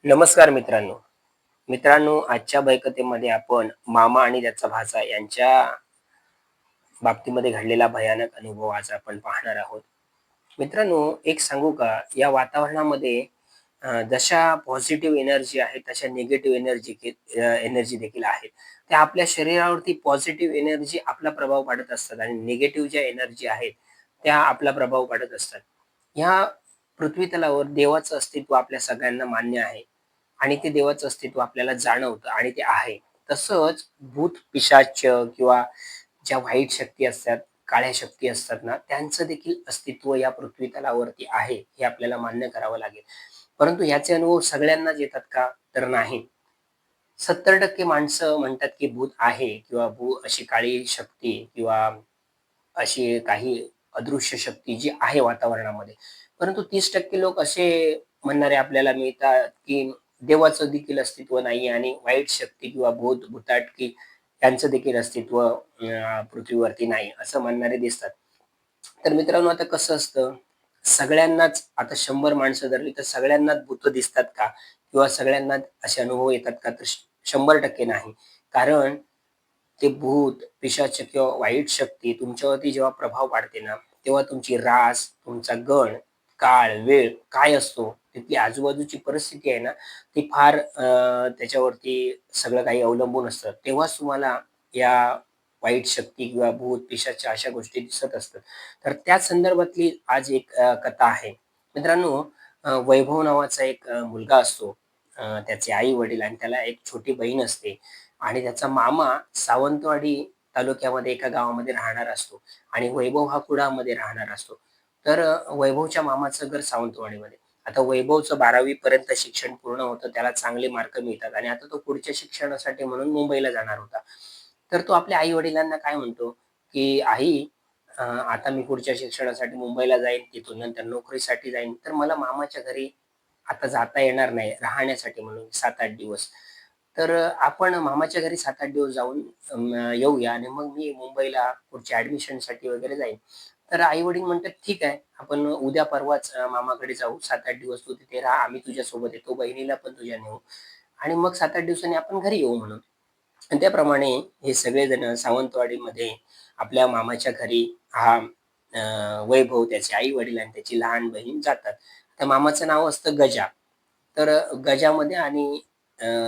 नमस्कार मित्रांनो. मित्रांनो, आजच्या बैठकीमध्ये आपण मामा आणि त्याचा भाचा यांच्या बाबतीमध्ये घडलेला भयानक अनुभव आज आपण पाहणार आहोत. मित्रांनो, एक सांगू का? या वातावरणामध्ये जशा पॉझिटिव्ह एनर्जी आहे, तशा निगेटिव्ह एनर्जी देखील आहेत. त्या आपल्या शरीरावरती पॉझिटिव्ह एनर्जी आपला प्रभाव पाडत असतात आणि निगेटिव्ह ज्या एनर्जी आहेत, त्या आपला प्रभाव पाडत असतात. ह्या पृथ्वी तलावर देवाचं अस्तित्व आपल्या सगळ्यांना मान्य आहे आणि ते देवाचं अस्तित्व आपल्याला जाणवतं आणि ते आहे. तसंच भूत, पिशाच किंवा ज्या वाईट शक्ती असतात, काळ्या शक्ती असतात ना, त्यांचं देखील अस्तित्व या पृथ्वी तलावरती आहे, हे आपल्याला मान्य करावं लागेल. परंतु ह्याचे अनुभव सगळ्यांनाच येतात का? तर नाही. 70% माणसं म्हणतात, की भूत आहे किंवा अशी काळी शक्ती किंवा अशी काही अदृश्य शक्ती जी आहे वातावरणामध्ये. परंतु 30% लोक असे म्हणणारे आपल्याला मिळतात, की देवाचं देखील अस्तित्व नाही आणि वाईट शक्ती किंवा भुताटकी यांचं देखील अस्तित्व पृथ्वीवरती नाही, असं म्हणणारे दिसतात. तर मित्रांनो, आता कसं असतं, सगळ्यांनाच आता 100 माणसं धरली तर सगळ्यांनाच भूतं दिसतात का? किंवा सगळ्यांनाच असे अनुभव येतात का? तर 100% नाही. कारण ते भूत, पिशाच किंवा वाईट शक्ती तुमच्यावरती जेव्हा प्रभाव पाडते ना, तेव्हा तुमची रास, तुमचा गण, काळ, वेळ काय असतो, तिथली आजूबाजूची परिस्थिती आहे ना, ती फार त्याच्यावरती सगळं काही अवलंबून असतं. तेव्हाच तुम्हाला या वाईट शक्ती किंवा भूत, पिशाच अशा गोष्टी दिसत असतात. तर त्याच संदर्भातली आज एक कथा आहे. मित्रांनो, वैभव नावाचा एक मुलगा असतो. त्याचे आई-वडील आणि त्याला एक छोटी बहीण असते. आणि त्याचा मामा सावंतवाडी तालुक्यामध्ये एका गावामध्ये राहणारा असतो आणि वैभव हा कुडाळमध्ये राहणारा असतो. तर वैभवच्या मामाचं घर सावंतवाडीमध्ये. आता वैभवचं 12वी पर्यंत शिक्षण पूर्ण होतं. त्याला चांगले मार्क मिळतात आणि आता तो पुढच्या शिक्षणासाठी म्हणून मुंबईला जाणार होता. तर तो आपल्या आई-वडिलांना काय म्हणतो, की "आई, आता मी पुढच्या शिक्षणासाठी मुंबईला जाईन, तिथून नंतर नोकरीसाठी जाईन, तर मला मामाच्या घरी आता जाता येणार नाही राहण्यासाठी म्हणून 7-8 दिवस. तर आपण मामाच्या घरी 7-8 दिवस जाऊन येऊया आणि मग मी मुंबईला पुढच्या ॲडमिशनसाठी वगैरे जाईन." तर आई-वडील म्हणतात, "ठीक आहे, आपण उद्या परवाच मामाकडे जाऊ. 7-8 दिवस तू तिथे राहा. आम्ही तुझ्यासोबत येतो. बहिणीला पण तुझ्या नेऊ आणि मग 7-8 दिवसांनी आपण घरी येऊ म्हणून." आणि त्याप्रमाणे हे सगळेजण सावंतवाडीमध्ये आपल्या मामाच्या घरी हा वैभव, त्याचे आई-वडील आणि त्याची लहान बहीण जातात. त्या मामाचं नाव असतं गजा. तर गजामध्ये आणि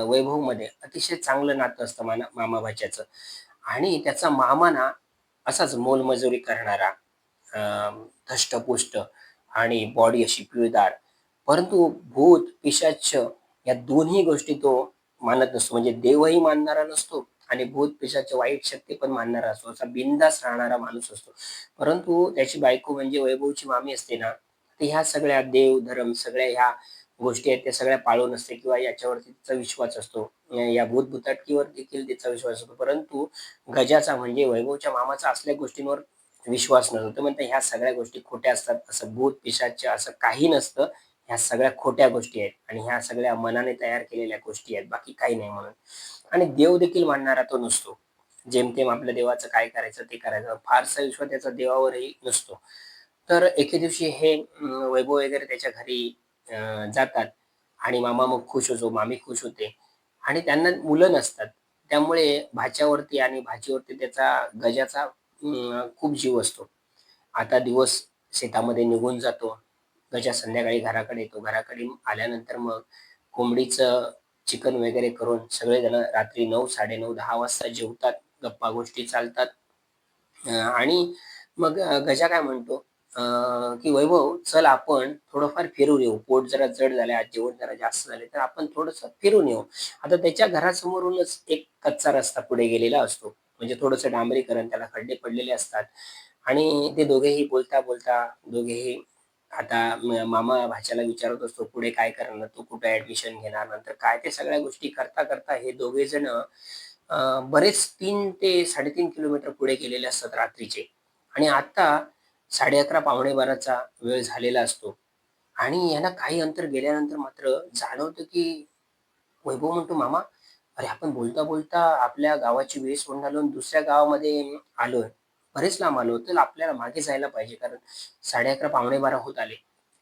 वैभवमध्ये अतिशय चांगलं नातं असतं मामा-भाच्याचं आणि त्याचा मामा ना असाच मोलमजुरी करणारा, अ, धष्टपुष्ट आणि बॉडी अशी पिळदार. परंतु भूत, पिशाच्च या दोन्ही गोष्टी तो मानत नसतो. म्हणजे देवही मानणारा नसतो आणि भूत, पिशाच वाईट शक्ती पण मानणारा असतो. असा बिनधास्त राहणारा माणूस असतो. परंतु त्याची बायको म्हणजे वैभवची मामी असते ना, तर ह्या सगळ्या देव, धर्म सगळ्या ह्या गोष्टी आहेत त्या सगळ्या पाळून असते किंवा याच्यावरती तिचा विश्वास असतो. या भूत-भुताटकीवर देखील तिचा विश्वास असतो. परंतु गजाचा म्हणजे वैभवच्या मामाचा असल्या गोष्टींवर विश्वास नसतो. तो म्हणतो ह्या सगळ्या गोष्टी खोट्या असतात. असं भूत, पिशाच असं काही नसतं. ह्या सगळ्या खोट्या गोष्टी आहेत आणि ह्या सगळ्या मनाने तयार केलेल्या गोष्टी आहेत. बाकी काही नाही म्हणून. आणि देव देखील मानणारा तो नसतो. जेमतेम आपल्या देवाचं काय करायचं ते करायचं. फारसा विश्वास त्याचा देवावरही नसतो. तर एके दिवशी हे वैभव वगैरे त्याच्या घरी जातात आणि मामा मग खुश होतो, मामी खुश होते आणि त्यांना मुलं नसतात. त्यामुळे भाच्यावरती आणि भाचीवरती त्याचा गजाचा खूप जीव असतो. आता दिवस शेतामध्ये निघून जातो. गजा संध्याकाळी घराकडे येतो. घराकडे आल्यानंतर मग कोंबडीचं चिकन वगैरे करून सगळेजण रात्री 9, 9:30, 10 वाजता जेवतात. गप्पा-गोष्टी चालतात. आणि मग गजा काय म्हणतो, की "वैभव, चल आपण थोडंफार फिरून येऊ. पोट जरा जड झालंय, आज जेवण जरा जास्त झालंय, तर आपण थोडंसं फिरून येऊ." आता त्याच्या घरासमोरूनच एक कच्चा रस्ता पुढे गेलेला असतो. म्हणजे थोडंसं डांबरीकरण, त्याला खड्डे पडलेले असतात आणि ते दोघेही बोलता-बोलता दोघेही आता मामा भाच्याला विचारत असतो, "पुढे काय करणार? तू कुठे ॲडमिशन घेणार? नंतर काय?" ते सगळ्या गोष्टी करता-करता हे दोघेजण बरेच 3 ते 3.5 किलोमीटर पुढे गेलेले असतात रात्रीचे आणि आता 11:30 पावणे 12चा वेळ झालेला असतो आणि याला काही अंतर गेल्यानंतर मात्र जाणवतं, की वैभव म्हणतो, "मामा, अरे आपण बोलता-बोलता आपल्या गावाची वेस ओलांडून आणि दुसऱ्या गावामध्ये आलोय. बरेच लांब आलो, तर आपल्याला मागे जायला पाहिजे कारण 11:30 पावणे 12 होत आले."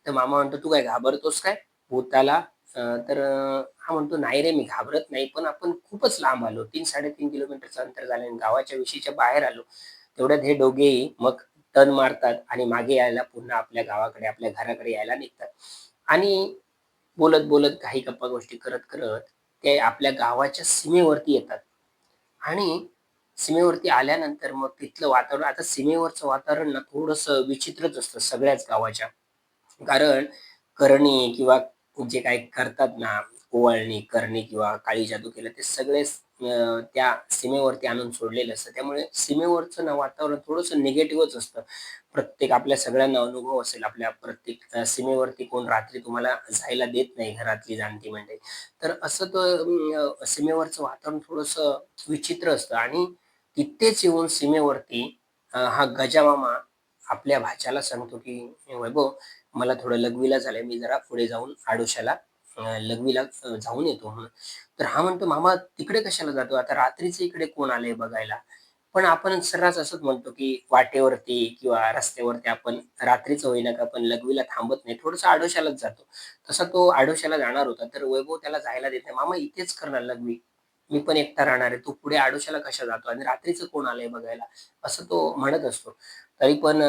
तर मामा म्हणतो, "तू काय घाबरतोस काय भुताला? हा म्हणतो, "नाही रे, मी घाबरत नाही, पण आपण खूपच लांब आलो. 3-3.5 किलोमीटरचं अंतर झालं आणि गावाच्या विशीच्या बाहेर आलो." तेवढ्यात हे दोघेही मग टर्न मारतात आणि मागे यायला पुन्हा आपल्या गावाकडे, आपल्या घराकडे यायला निघतात. आणि बोलत-बोलत काही गप्पा-गोष्टी करत-करत ते आपल्या गावाच्या सीमेवरती येतात. आणि सीमेवरती आल्यानंतर मग तिथलं वातावरण, आता सीमेवरचं वातावरण ना थोडंसं विचित्रच असतं सगळ्याच गावाच्या. कारण करणी किंवा जे काही करतात ना, ओवाळणी, करणी किंवा काळी जादू केलं, ते सगळेच त्या सीमेवरती आणून सोडलेलं असतं. त्यामुळे सीमेवरचं ना वातावरण थोडंसं निगेटिव्हच असतं. प्रत्येक आपल्या सगळ्यांना अनुभव असेल, आपल्या प्रत्येक सीमेवरती कोण रात्री तुम्हाला जायला देत नाही, घरातली जाणती मंडळी. तर असं सीमेवरचं वातावरण थोडंसं विचित्र असतं. आणि तिथेच येऊन सीमेवरती हा गजामामा आपल्या भाच्याला सांगतो, की "वैभव, मला थोडं लघवीला झालंय, मी जरा पुढे जाऊन आडोशाला लघवीला जाऊन येतो" म्हणून. तर हा म्हणतो, "मामा तिकडे कशाला जातो? आता रात्रीचं इकडे कोण आलंय बघायला?" पण आपण सर्रास असंच म्हणतो, की वाटेवरती किंवा रस्त्यावरती आपण रात्रीचं होईना का आपण लघवीला थांबत नाही, थोडंसं आडोशालाच जातो. तसा तो आडोशाला जाणार होता, तर वैभव त्याला जायला देत नाही. "मामा इथेच कर ना लघवी. मी पण एकटा राहणार आहे. तू पुढे आडोशाला कशा जातो आणि रात्रीचं कोण आलंय बघायला?" असं तो म्हणत असतो. तरी पण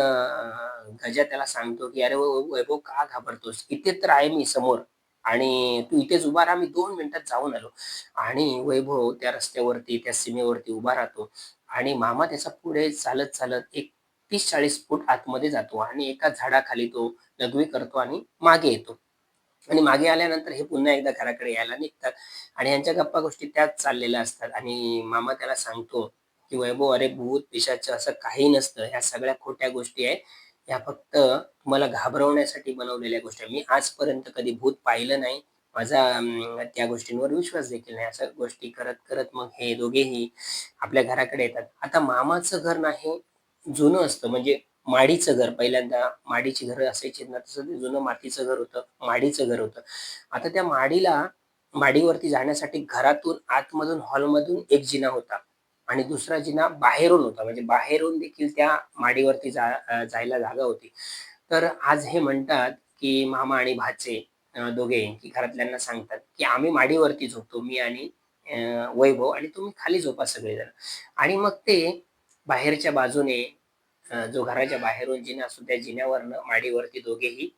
गजा त्याला सांगतो, की "अरे वैभव, का घाबरतोस? इथे तर आहे मी समोर आणि तू इथेच उभा राहा. मी 2 मिनिटात जाऊन आलो." आणि वैभव त्या रस्त्यावरती, त्या सीमेवरती उभा राहतो आणि मामा त्याचा पुढे चालत-चालत एक 30-40 फूट आतमध्ये जातो आणि एका झाडाखाली तो लघवी करतो आणि मागे येतो. आणि मागे आल्यानंतर हे पुन्हा एकदा घराकडे यायला निघतात आणि यांच्या गप्पा-गोष्टी त्याच चाललेल्या असतात आणि मामा त्याला सांगतो, की "वैभव, अरे भूत-पिशाच असं काही नसतं. ह्या सगळ्या खोट्या गोष्टी आहेत. ह्या फक्त तुम्हाला घाबरवण्यासाठी बनवलेल्या गोष्टी आहेत. मी आजपर्यंत कधी भूत पाहिलं नाही. माझा त्या गोष्टींवर विश्वास देखील नाही." अशा गोष्टी करत-करत मग हे दोघेही आपल्या घराकडे येतात. आता मामाचं घर ना हे जुनं असतं, म्हणजे माडीचं घर. पहिल्यांदा माडीची घरं असायची ना, तसं ते जुनं मातीचं घर होतं, माडीचं घर होतं. आता त्या माडीवरती जाण्यासाठी घरातून आतमधून हॉलमधून एक जिना होता आणि दुसरा जिना बाहेरून होता. म्हणजे बाहेरून देखील त्या माडीवरती जायला जागा होती. तर आज हे म्हणतात, की मामा आणि भाचे दोघे, की घरातल्यांना सांगतात, की "आम्ही माडीवरती झोपतो, मी आणि वैभव, आणि तुम्ही खाली झोपा सगळेजण." आणि मग ते बाहेरच्या बाजूने जो घराच्या बाहेरून जिना असतो, त्या जिन्यावरनं माडीवरती दोघेही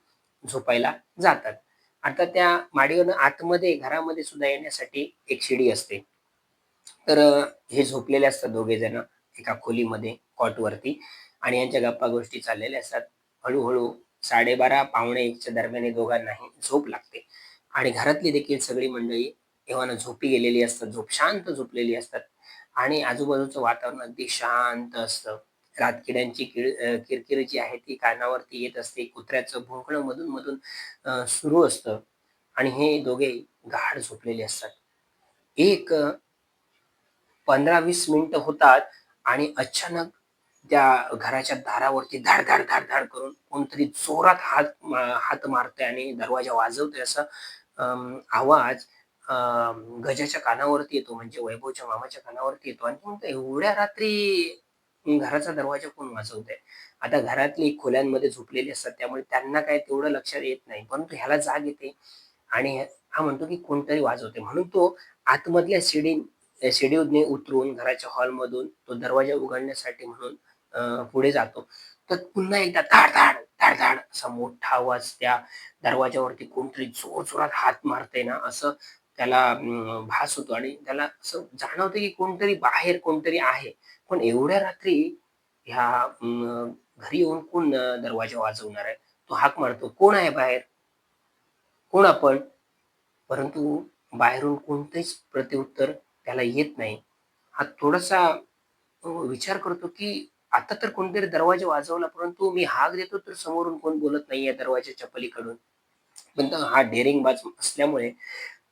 झोपायला जातात. आता त्या माडीवरनं आतमध्ये घरामध्ये सुद्धा येण्यासाठी एक शिडी असते. तर हे झोपलेले असतात दोघे जण एका खोलीमध्ये कॉटवरती आणि यांच्या गप्पा-गोष्टी चाललेल्या असतात. हळू-हळू 12:30 पावणे 1च्या दरम्यान या दोघांनाही झोप लागते आणि घरातली देखील सगळी मंडळी एव्हाना झोपी गेलेली असतात. शांत झोपलेली असतात आणि आजूबाजूचं वातावरण अगदी शांत असतं. रातकिड्यांची किरकिर जी आहे ती कानावरती येत असते. कुत्र्याचं भुंकणं मधून-मधून सुरू असतं आणि हे दोघे गाढ झोपलेले असतात. एक 15-20 मिनिटं होतात आणि अचानक त्या घराच्या दारावरती धाड-धाड, धाड-धाड करून कोणतरी जोरात हात मारतंय आणि दरवाजा वाजवतोय असा आवाज गजाच्या कानावरती येतो, म्हणजे वैभवच्या मामाच्या कानावरती येतो आणि तो म्हणतो, "एवढ्या रात्री घराचा दरवाजा कोण वाजवतंय?" आता घरातली खोल्यांमध्ये झोपलेली असतात, त्यामुळे त्यांना काही तेवढं लक्षात येत नाही. परंतु ह्याला जाग येते आणि हा म्हणतो, की कोणतरी वाजवतंय. म्हणून तो आतमधल्या शिडीने उतरून घराच्या हॉलमधून तो दरवाजा उघडण्यासाठी म्हणून पुढे जातो. तर पुन्हा एकदा धाड-धाड, धाड-धाड असा मोठा आवाज त्या दरवाजावरती कोणतरी जोरजोरात हात मारतंय ना, असं त्याला भास होतो आणि त्याला असं जाणवतं, की कोणतरी बाहेर कोणतरी आहे. पण एवढ्या रात्री ह्या घरी येऊन कोण दरवाजा वाजवणार आहे? तो हाक मारतो, "कोण आहे बाहेर? कोण आपण?" परंतु बाहेरून कोणतेच प्रत्युत्तर त्याला येत नाही. हा थोडासा विचार करतो, की आता तर कोणतरी दरवाजा वाजवला, परंतु मी हाक देतो तर समोरून कोण बोलत नाहीये दरवाजाच्या पलीकडून. पण तो हा डेरिंगबाज असल्यामुळे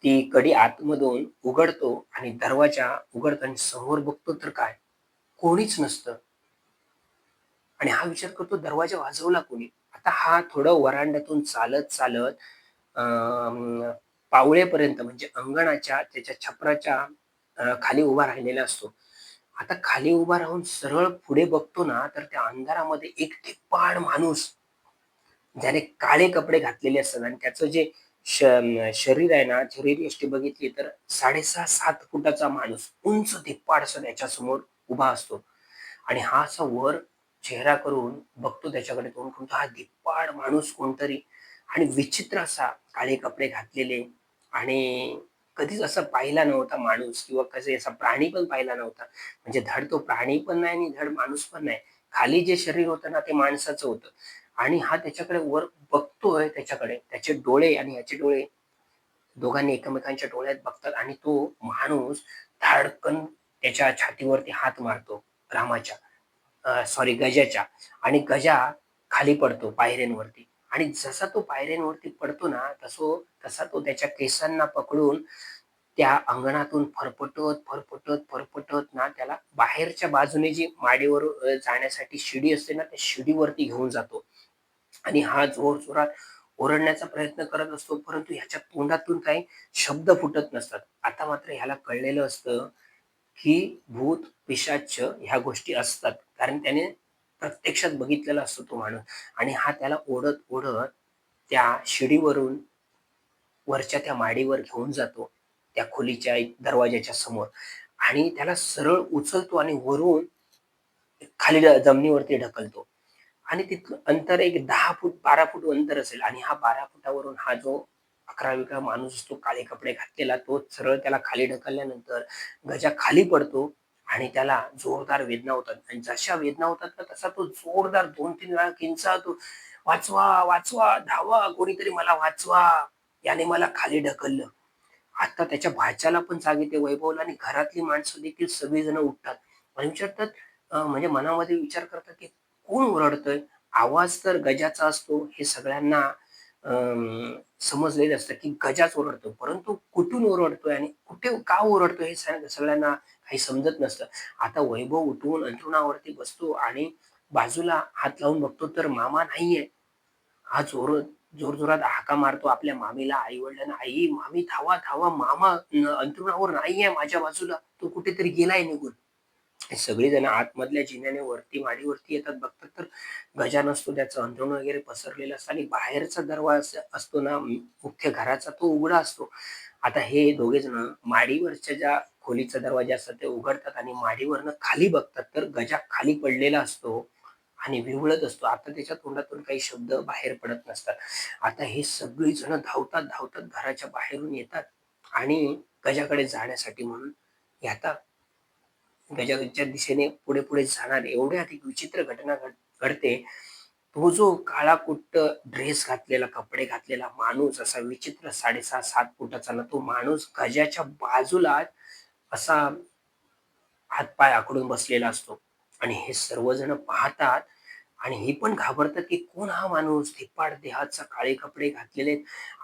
ती कडी आतमधून उघडतो आणि दरवाजा उघडताना समोर बघतो तर काय, कोणीच नसतं. आणि हा विचार करतो, दरवाजा वाजवला कोणी? आता हा थोडं व्हरांड्यातून चालत-चालत पावळेपर्यंत, म्हणजे अंगणाच्या त्याच्या छपराच्या खाली उभा राहिलेला असतो. आता खाली उभा राहून सरळ पुढे बघतो ना, तर त्या अंधारामध्ये एक धिप्पाड माणूस, ज्याने काळे कपडे घातलेले असतात आणि त्याचं जे शरीर आहे ना, शरीरयष्टी बघितली तर 6.5-7 फुटाचा माणूस उंच धिप्पाड असा त्याच्यासमोर उभा असतो आणि हा असा वर चेहरा करून बघतो त्याच्याकडे तोंड करून, हा धिप्पाड माणूस कोणतरी आणि विचित्र असा काळे कपडे घातलेले आणि कधीच असा पाहिला नव्हता माणूस किंवा कसे असा प्राणी पण पाहिला नव्हता. म्हणजे धड तो प्राणी पण नाही आणि धड माणूस पण नाही. खाली जे शरीर होतं ना, ते माणसाचं होतं आणि हा त्याच्याकडे वर बघतोय त्याच्याकडे. त्याचे डोळे आणि ह्याचे डोळे दोघांनी एकमेकांच्या डोळ्यात बघतात आणि तो माणूस धाडकन त्याच्या छातीवरती हात मारतो रामाच्या, सॉरी गजाच्या आणि गजा खाली पडतो पायऱ्यांवरती आणि जसा तो पायऱ्यांवरती पडतो ना, तसा तो त्याच्या केसांना पकडून त्या अंगणातून फरफटत ना त्याला बाहेरच्या बाजूने जी माडीवर जाण्यासाठी शिडी असते ना, त्या शिडीवरती घेऊन जातो. आणि हा जोरजोरात ओरडण्याचा प्रयत्न करत असतो, परंतु ह्याच्या तोंडातून काही शब्द फुटत नसतात. आता मात्र ह्याला कळलेलं असतं, की भूत, पिशाच्च ह्या गोष्टी असतात. कारण त्याने प्रत्यक्षात बघितलेला असतो तो माणूस आणि हा त्याला ओढत त्या शिडीवरून वरच्या त्या माडीवर घेऊन जातो, त्या खोलीच्या एक दरवाजाच्या समोर आणि त्याला सरळ उचलतो आणि वरून खाली जमिनीवरती ढकलतो. आणि तिथलं अंतर एक 10 फूट, 12 फूट अंतर असेल आणि हा 12 फुटावरून हा जो 11-12 माणूस असतो काळे कपडे घातलेला, तो सरळ त्याला खाली ढकलल्यानंतर गजा खाली पडतो आणि त्याला जोरदार वेदना होतात आणि जशा वेदना होतात ना, तसा तो जोरदार 2-3 वेळा किंचाळतो, "वाचवा, वाचवा, धावा, कोणीतरी मला वाचवा, याने मला खाली ढकललं." आता त्याच्या भाच्याला पण जाग येते वैभवला आणि घरातली माणसं देखील सगळीजण उठतात आणि विचारतात, म्हणजे मनामध्ये विचार करतात, की कोण ओरडतंय? आवाज तर गजाचा असतो हे सगळ्यांना समजलेलं असतं, की गजाच ओरडतो. परंतु कुठून ओरडतोय आणि कुठे का ओरडतोय हे सगळ्यांना काही समजत नसतं. आता वैभव उठून अंथरुणावरती बसतो आणि बाजूला हात लावून बघतो तर मामा नाहीये. हा जोरजोरात हाका मारतो आपल्या मामीला, आई-वडिलांना, "आई, मामी धावा, धावा, मामा अंथरुणावर नाहीये माझ्या बाजूला. तो कुठेतरी गेलाय निघून." हे सगळेजण आतमधल्या जिन्याने वरती माडीवरती येतात, बघतात तर गजानन असतो, त्याचं अंथरुण वगैरे पसरलेलं असतं आणि बाहेरचा दरवाजा असतो ना मुख्य घराचा, तो उघडा असतो. आता हे दोघे जण माडीवरच्या ज्या खोलीचा दरवाजा असतात ते उघडतात आणि माडीवरनं खाली बघतात, तर गजा खाली पडलेला असतो आणि विव्हळत असतो. आता त्याच्या तोंडातून काही शब्द बाहेर पडत नसतात. आता हे सगळी जण धावतात घराच्या बाहेरून येतात आणि गजाकडे जाण्यासाठी म्हणून येतात. गजाच्या दिशेने पुढे जाणार एवढ्यात एक विचित्र घटना घडते. तो जो काळा कुट्ट ड्रेस घातलेला, कपडे घातलेला माणूस असा विचित्र 6.5-7 फुटाचा ना, तो माणूस गजाच्या बाजूला असा हात-पाय आखडून बसलेला असतो आणि हे सर्वजण पाहतात आणि हे पण घाबरतात, की कोण हा माणूस? धिप्पाड देहाचा, काळे कपडे घातलेले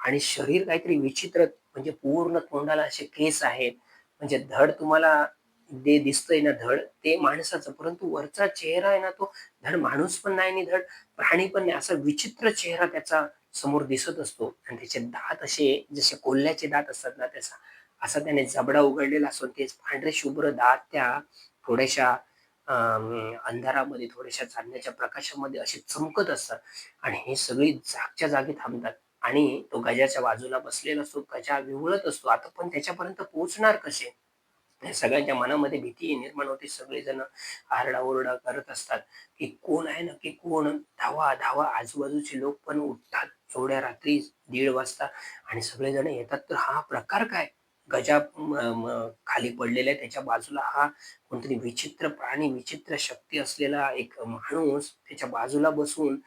आणि शरीर काहीतरी विचित्र म्हणजे पूर्ण तोंडाला असे केस आहेत. म्हणजे धड तुम्हाला दिसतंय ना धड, ते माणसाचं, परंतु वरचा चेहरा आहे ना, तो धड माणूस पण नाही आणि धड प्राणी पण नाही. असा विचित्र चेहरा त्याचा समोर दिसत असतो आणि त्याचे दात असे जसे कोल्ह्याचे दात असतात ना, असा त्याने जबडा उघडलेला असतो. तेच पांढरे शुभ्र दात त्या थोड्याशा अंधारामध्ये, थोड्याशा चांदण्याच्या प्रकाशामध्ये असे चमकत असतात आणि हे सगळी जागच्या जागी थांबतात आणि तो गजाच्या बाजूला बसलेला असतो. गजा विव्हळत असतो. आता पण त्याच्यापर्यंत पोहोचणार कसे? या सगळ्यांच्या मनामध्ये भीती निर्माण होते. सगळेजण आरडाओरडा करत असतात, की कोण आहे नक्की कोण? धावा, धावा. आजूबाजूचे लोक पण उठतात एवढ्या रात्री 1:30 वाजता आणि सगळेजण येतात. तर हा प्रकार काय? गजा खाली पडलेला आहे. त्याच्या बाजूला हा कोणतरी विचित्र प्राणी, विचित्र शक्ती असलेला एक माणूस त्याच्या बाजूला बसून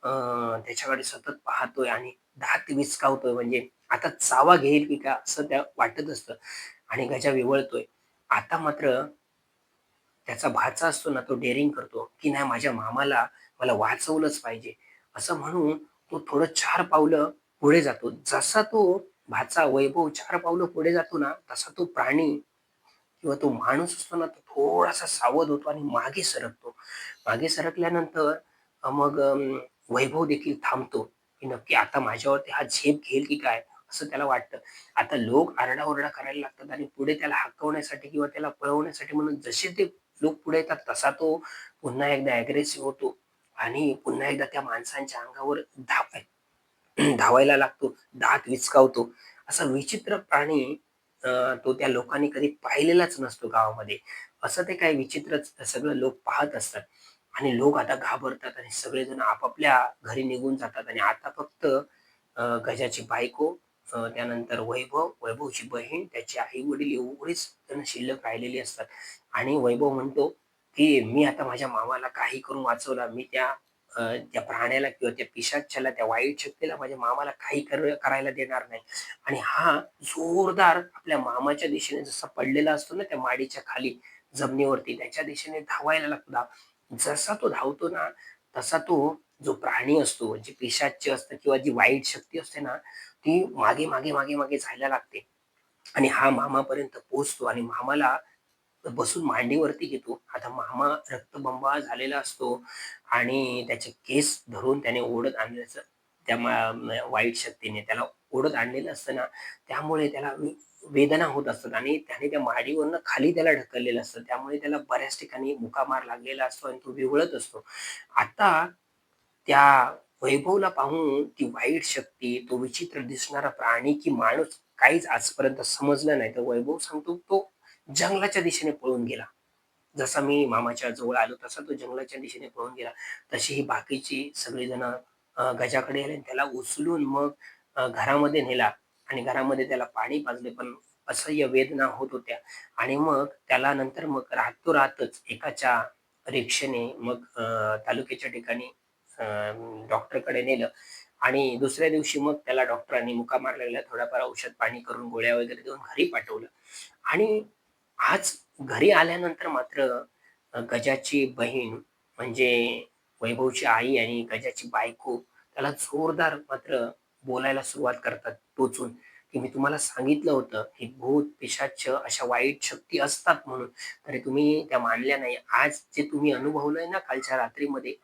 त्याच्याकडे सतत पाहतोय आणि दात विचकावतोय. म्हणजे आता चावा घेईल की काय असं त्या वाटत असतं आणि गजा विव्हळतोय. आता मात्र त्याचा भाचा असतो ना, तो डेअरिंग करतो, की नाही माझ्या मामाला मला वाचवलंच पाहिजे. असं म्हणून तो थोडं 4 पावलं पुढे जातो. जसा तो भाचा वैभव 4 पावलं पुढे जातो ना, तसा तो प्राणी किंवा तो माणूस असतो ना, तो थोडासा सावध होतो आणि मागे सरकतो. मागे सरकल्यानंतर मग वैभव देखील थांबतो, की नक्की आता माझ्यावरती हा झेप घेईल की काय? असं त्याला वाटतं. आता लोक आरडाओरडा करायला लागतात आणि पुढे त्याला हाकवण्यासाठी किंवा त्याला पळवण्यासाठी म्हणून जसे ते लोक पुढे येतात, तसा तो पुन्हा एकदा अग्रेसिव्ह होतो आणि पुन्हा एकदा त्या माणसांच्या अंगावर धावतो. धावायला लागतो, दात विचकावतो. असा विचित्र प्राणी तो त्या लोकांनी कधी पाहिलेलाच नसतो गावामध्ये. असं ते काही विचित्रच सगळं लोक पाहत असतात आणि लोक आता घाबरतात आणि सगळेजण आपापल्या घरी निघून जातात आणि आता फक्त गजाची बायको, त्यानंतर वैभव, वैभवची बहीण, त्याचे आई-वडील एवढेच जण शिल्लक राहिलेले असतात आणि वैभव म्हणतो, की "मी आता माझ्या मामाला काही करून वाचवला. मी त्या प्राण्याला किंवा त्या पिशाच्याला, त्या वाईट शक्तीला, माझ्या मामाला काही करायला देणार नाही." आणि हा जोरदार आपल्या मामाच्या दिशेने जसा पडलेला असतो ना त्या माडीच्या खाली जमिनीवरती, त्याच्या दिशेने धावायला लागतो. जसा तो धावतो ना, तसा तो जो प्राणी असतो, म्हणजे पिशाच्य असतं किंवा जी वाईट शक्ती असते ना, ती मागे, मागे, मागे, मागे जायला लागते आणि हा मामापर्यंत पोहोचतो आणि मामाला बसून मांडीवरती घेतो. आता मामा रक्तबंबाळ झालेला असतो आणि त्याचे केस धरून त्याने ओढत आणल्याचं त्या वाईट शक्तीने त्याला ओढत आणलेलं असतं ना, त्यामुळे त्याला वेदना होत असतात आणि त्याने त्या माडीवरनं खाली त्याला ढकललेलं असतं. त्यामुळे त्याला बऱ्याच ठिकाणी मुकामार लागलेला असतो आणि तो विव्हळत असतो. आता त्या वैभवला पाहून ती वाईट शक्ती, तो विचित्र दिसणारा प्राणी की माणूस काहीच आजपर्यंत समजलं नाही. तर वैभव सांगतो तो जंगलाच्या दिशेने पळून गेला. जसा मी मामाच्या जवळ आलो तसा तो जंगलाच्या दिशेने पळून गेला. तशी ही बाकीची सगळीजण गजाकडे आले आणि त्याला उचलून मग घरामध्ये नेला आणि घरामध्ये त्याला पाणी पाजले. पण असह्य वेदना होत होत्या आणि मग त्याला नंतर मग रातोरातच एकाच्या रिक्षेने मग तालुक्याच्या ठिकाणी डॉक्टरकडे नेलं आणि दुसऱ्या दिवशी मग त्याला डॉक्टरांनी मुका मारलेला थोडाफार औषध पाणी करून गोळ्या वगैरे देऊन घरी पाठवलं आणि आज घरी आल्यानंतर मात्र गजाची बहीण म्हणजे वैभवची आई आणि गजाची बायको त्याला जोरदार मात्र बोलायला सुरुवात करतात टोचून, की "मी तुम्हाला सांगितलं होतं, की भूत, पिशाच्य अशा वाईट शक्ती असतात म्हणून. तरी तुम्ही त्या मानल्या नाही. आज जे तुम्ही अनुभवलंय ना कालच्या रात्रीमध्ये,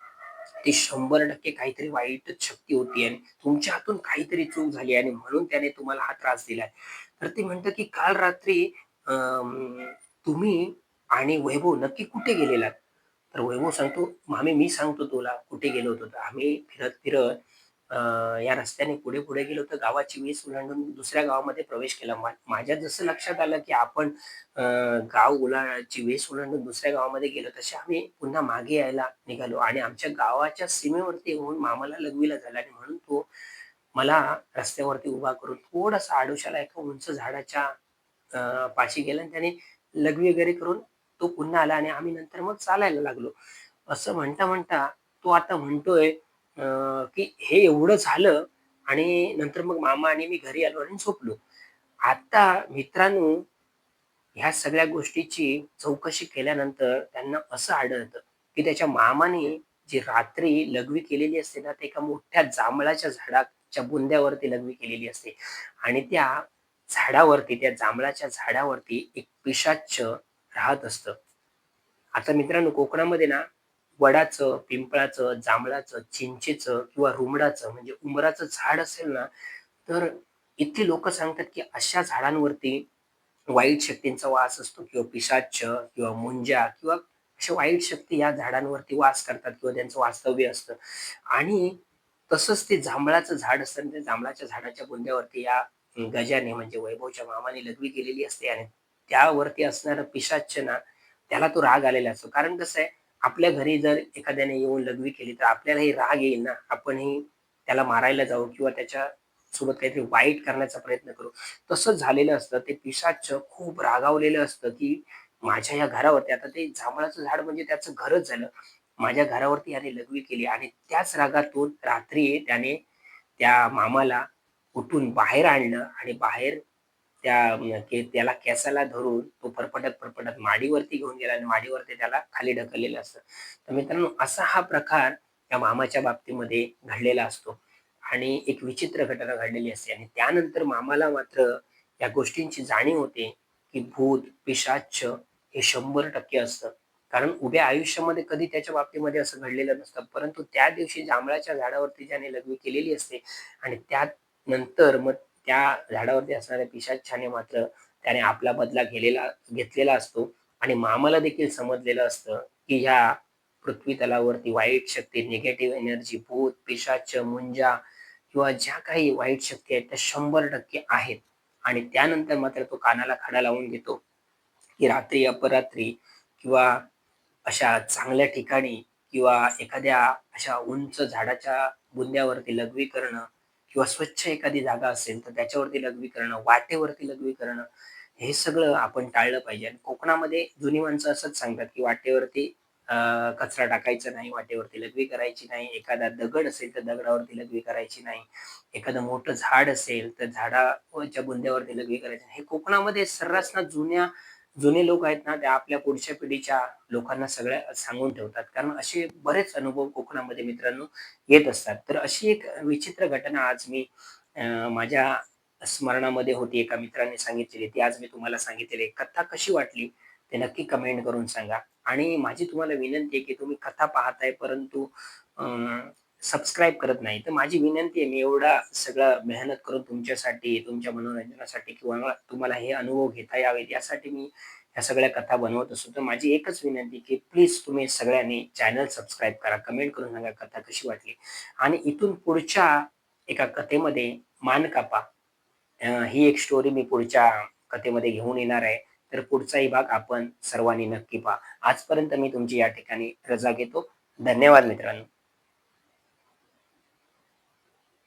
ती 100% काहीतरी वाईटच शक्ती होती आणि तुमच्या हातून काहीतरी चूक झाली आणि म्हणून त्याने तुम्हाला हा त्रास दिलाय." तर ती म्हणतं, की "काल रात्री तुम्ही आणि वैभव नक्की कुठे गेलेलात?" तर वैभव सांगतो, "मामी मी सांगतो तुला कुठे गेलो होतो." तर आम्ही फिरत-फिरत या रस्त्याने पुढे-पुढे गेलो तर गावाची वेस ओलांडून दुसऱ्या गावामध्ये प्रवेश केला. माझ्या जसं लक्षात आलं, की आपण अ, गाव वेस ओलांडून दुसऱ्या गावामध्ये गेलो, तसे आम्ही पुन्हा मागे यायला निघालो आणि आमच्या गावाच्या सीमेवरती येऊन मामाला लघवीला झाला आणि म्हणून तो मला रस्त्यावरती उभा करून थोडासा आडोशाला एका उंच झाडाच्या पाशी गेला आणि त्याने लघवी वगैरे करून तो पुन्हा आला आणि आम्ही नंतर मग चालायला लागलो. असं म्हणता-म्हणता तो आता म्हणतोय की हे एवढं झालं आणि नंतर मग मामा आणि मी घरी आलो आणि झोपलो. आता मित्रांनो, ह्या सगळ्या गोष्टीची चौकशी केल्यानंतर त्यांना असं आढळतं, की त्याच्या मामाने जी रात्री लघवी केलेली असते ना, ते एका मोठ्या जांभळाच्या झाडाच्या बुंद्यावरती लघवी केलेली असते आणि त्या जांभळाच्या झाडावरती एक पिशाच्च राहत असतं. आता मित्रांनो कोकणामध्ये ना वडाचं, पिंपळाचं, जांभळाचं, चिंचेचं किंवा रुमडाचं म्हणजे उंबराचं झाड असेल ना, तर इथली लोकं सांगतात, की अशा झाडांवरती वाईट शक्तींचा वास असतो किंवा पिशाच्च किंवा मुंजा किंवा अशा वाईट शक्ती या झाडांवरती वास करतात किंवा त्यांचं वास्तव्य असतं. आणि तसंच ते जांभळाचं झाड असतं आणि त्या जांभळाच्या झाडाच्या बुंद्यावरती या गजाने म्हणजे वैभवच्या मामाने लघवी केलेली असते आणि त्यावरती असणारं पिशाच्च ना, त्याला तो राग आलेला असतो. कारण कसं आहे, आपल्या घरी जर एखाद्याने येऊन लघवी केली, तर आपल्यालाही राग येईल ना. आपणही त्याला मारायला जाऊ किंवा त्याच्यासोबत काहीतरी वाईट करण्याचा प्रयत्न करू. तसंच झालेलं असतं. ते पिशाच्च खूप रागावलेलं असतं, की माझ्या या घरावरती आता ते जांभळाचं झाड म्हणजे त्याचं घरच झालं. माझ्या घरावरती याने लघवी केली आणि त्याच रागातून रात्री त्याने त्या मामाला उठून बाहेर आणलं आणि बाहेर त्याला केसाला धरून तो फरफटत माडीवरती घेऊन गेला आणि माडीवरती त्याला खाली ढकललेलं असतं. तर मित्रांनो असा हा प्रकार त्या मामाच्या बाबतीमध्ये घडलेला असतो आणि एक विचित्र घटना घडलेली असते आणि त्यानंतर मामाला मात्र या गोष्टींची जाणीव होते, की भूत, पिशाच्च हे 100% असतं. कारण उभ्या आयुष्यामध्ये कधी त्याच्या बाबतीमध्ये असं घडलेलं नसतं. परंतु त्या दिवशी जांभळाच्या झाडावरती ज्याने लघवी केलेली असते आणि त्यानंतर मग त्या झाडावरती असणाऱ्या पिशाच्याने मात्र त्याने आपला बदला घेतलेला असतो आणि मामाला देखील समजलेलं असतं, की ह्या पृथ्वी तलावरती वाईट शक्ती, निगेटिव्ह एनर्जी, भूत, पिशाच, मुंजा किंवा ज्या काही वाईट शक्ती आहेत त्या 100% आहेत आणि त्यानंतर मात्र तो कानाला खडा लावून घेतो, की रात्री अपरात्री किंवा अशा चांगल्या ठिकाणी किंवा एखाद्या अशा उंच झाडाच्या बुंद्यावरती लघवी करणं किंवा स्वच्छ एखादी जागा असेल तर त्याच्यावरती लघवी करणं, वाटेवरती लघवी करणं, हे सगळं आपण टाळलं पाहिजे. आणि कोकणामध्ये जुनी माणसं असंच सांगतात, की वाटेवरती कचरा टाकायचा नाही, वाटेवरती लघवी करायची नाही, एखादा दगड असेल तर दगडावरती लघवी करायची नाही, एखादं मोठं झाड असेल तर झाडाच्या बुंद्यावरती लघवी करायची नाही. हे कोकणामध्ये सर्रास ना जुने लोक आहेत ना, ते आपल्या पुढच्या पिढीच्या लोकांना सगळ्या सांगून ठेवतात. कारण असे बरेच अनुभव कोकणामध्ये मित्रांनो येत असतात. तर अशी एक विचित्र घटना आज मी माझ्या स्मरणामध्ये होती. एका मित्राने सांगितलेली. ती आज मी तुम्हाला सांगितलेली आहे. कथा कशी वाटली ते नक्की कमेंट करून सांगा. आणि माझी तुम्हाला विनंती आहे, की तुम्ही कथा पाहताय परंतु सबस्क्राईब करत नाही. तर माझी विनंती आहे, मी एवढा सगळं मेहनत करून तुमच्यासाठी, तुमच्या मनोरंजनासाठी किंवा तुम्हाला हे अनुभव घेता यावेत यासाठी मी ह्या सगळ्या कथा बनवत असतो. तर माझी एकच विनंती, की प्लीज तुम्ही सगळ्यांनी चॅनल सबस्क्राईब करा. कमेंट करून सांगा कथा कशी वाटली. आणि इथून पुढच्या एका कथेमध्ये मान कापा ही एक स्टोरी मी पुढच्या कथेमध्ये घेऊन येणार आहे. तर पुढचाही भाग आपण सर्वांनी नक्की पहा. आजपर्यंत मी तुमची या ठिकाणी रजा घेतो. धन्यवाद मित्रांनो.